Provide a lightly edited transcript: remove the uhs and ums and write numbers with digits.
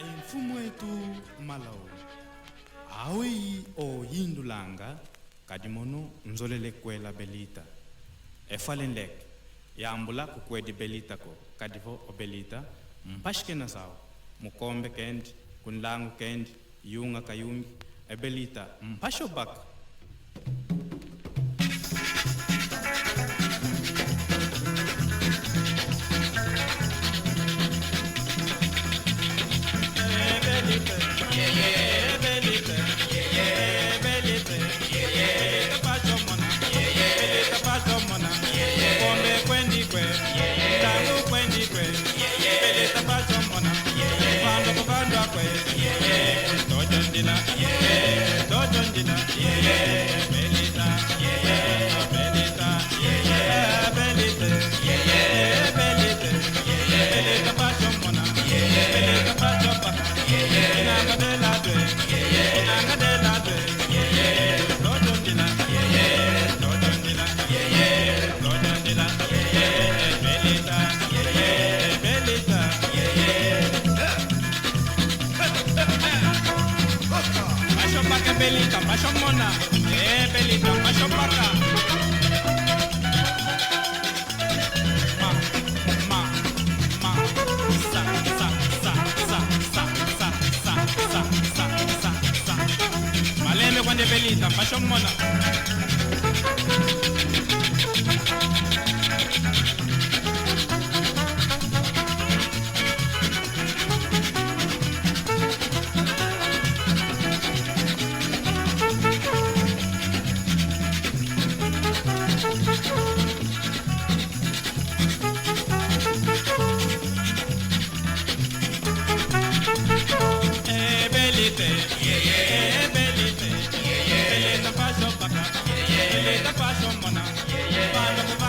mfumo wetu Malawi awi o yindulanga kadimono nzolele kwela belita efalenlek yambula kukwedi belita ko kadivo o belita mpashke na sawa mukombe kendi kunlangu kendi yunga kayungi ebelita mpasho baka Belita, macho mona, belita, macho paka. Maleme cuando belita, macho mona. Belita, fashion, mona.